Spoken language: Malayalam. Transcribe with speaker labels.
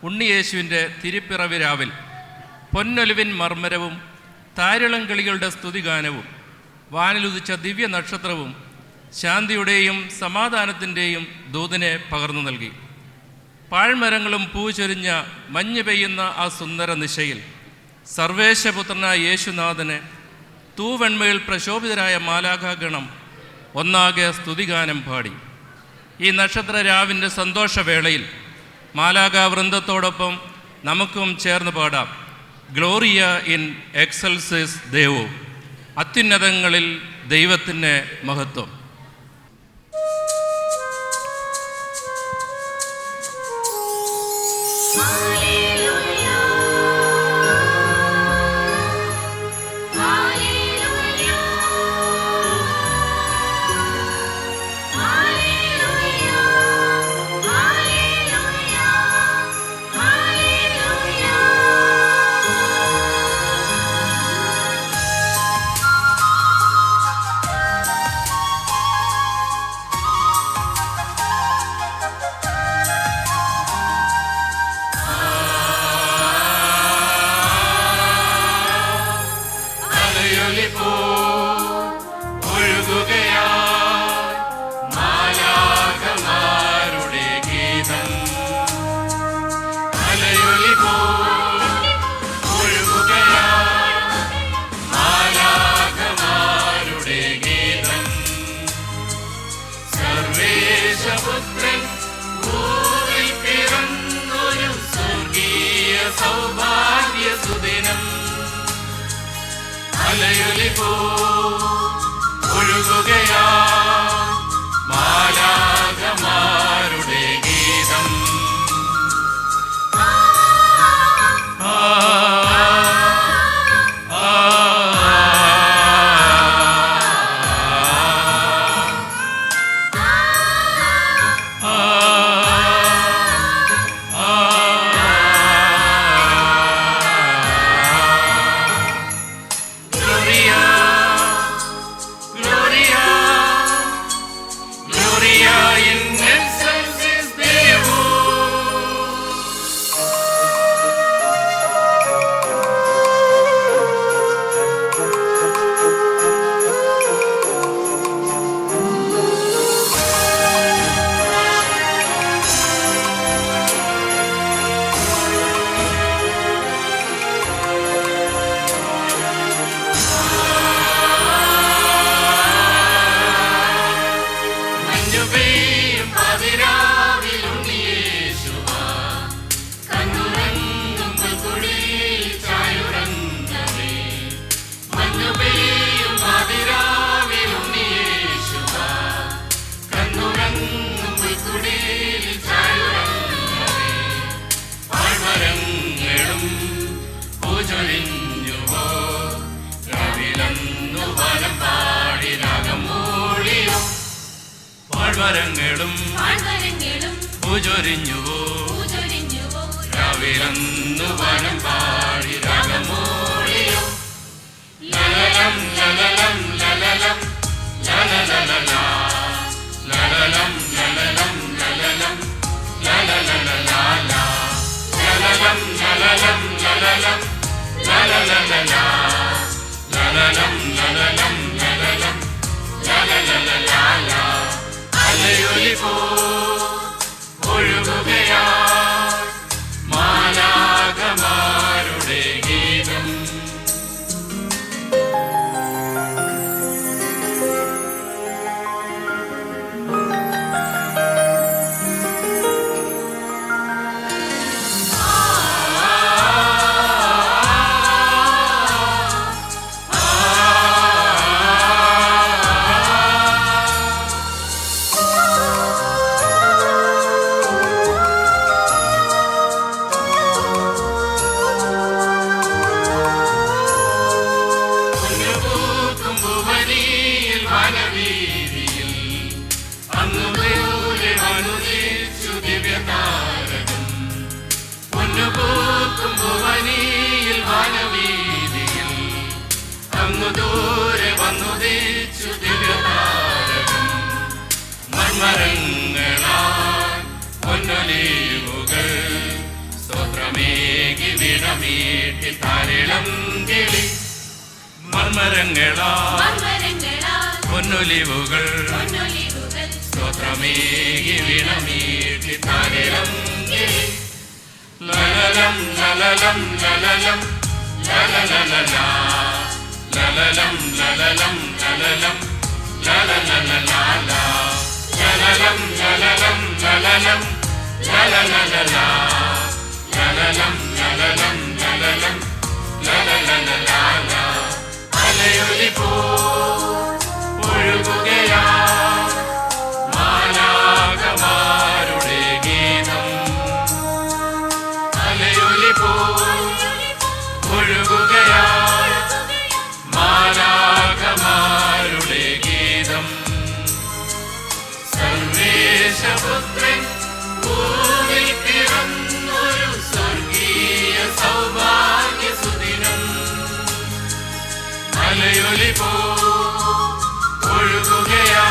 Speaker 1: ഉണ്ണിയേശുവിൻ്റെ തിരുപ്പിറവി രാവിൽ പൊന്നൊലിവിൻ മർമ്മരവും താരളം കിളികളുടെ സ്തുതിഗാനവും വാനിലുദിച്ച ദിവ്യ നക്ഷത്രവും ശാന്തിയുടെയും സമാധാനത്തിൻ്റെയും ദൂതിനെ പകർന്നു നൽകി. പാഴ്മരങ്ങളും പൂചൊരിഞ്ഞ മഞ്ഞ് പെയ്യുന്ന ആ സുന്ദര നിശയിൽ സർവേശപുത്രനായ യേശുനാഥനെ തൂവെണ്മയിൽ പ്രശോഭിതരായ മാലാഖാഗണം ഒന്നാകെ സ്തുതിഗാനം പാടി. ഈ നക്ഷത്ര രാവിൻ്റെ സന്തോഷവേളയിൽ മാലാഖാവൃന്ദത്തോടൊപ്പം നമുക്കും ചേർന്ന് പാടാം. ഗ്ലോറിയ ഇൻ എക്സൽസിസ് ദേവോ, അത്യുന്നതങ്ങളിൽ ദൈവത്തിൻ്റെ മഹത്വം. മാലാഖമാരുടെ ഗീതം.
Speaker 2: പാഴ്മരങ്ങളും പൂജൊരിഞ്ഞുവോ, രാവിലന്നു വനം പാടി രാഗമൂളിയോ. ലലലം ലലലം ലലലം ലലലലലാ, ലലലം ലലലം ലലലം ലലലലലാ, ലലലം ലലലം ലലലം ലലലലലാ, ലലലം ലലലം ലലലം ലലലലലാ. അലയൊലിപോ ഒഴുകുകയായി മാലാഖമാരുടെ ഗീതം. മർമരങ്ങളാൽ പൊന്നൊലിവുകൾ സ്തോത്രമേകി വിടമീട്ടി താരിളം കിളി. മർമരങ്ങളാൽ പൊന്നൊലിവുകൾ സ്തോത്രമേകി വിടമീട്ടി താരിളം കിളി. ലലലം ലലലം ലലലം ലലലലലാ ലലലം ലലലം ലലലം ലലലലലാ ലലലം ലലലം ലലലം ലലലലലാ ലലലം ലലലം ലലലം ലലലലലാ. അലയൊലിപോ ഒഴുകുകയാ മാലാഖമാരുടെ ഗീതം. അലയൊലിപോ ഒഴുകുകയാ മാലാഖമാരുടെ ഗീതം. സർവേശപുത്രൻ ഭൂമിൽ പിറന്നൊരു സ്വർഗീയ സൗഭാഗ്യ സുദിനം. അലയൊലിപോ ഒഴുകുകയാ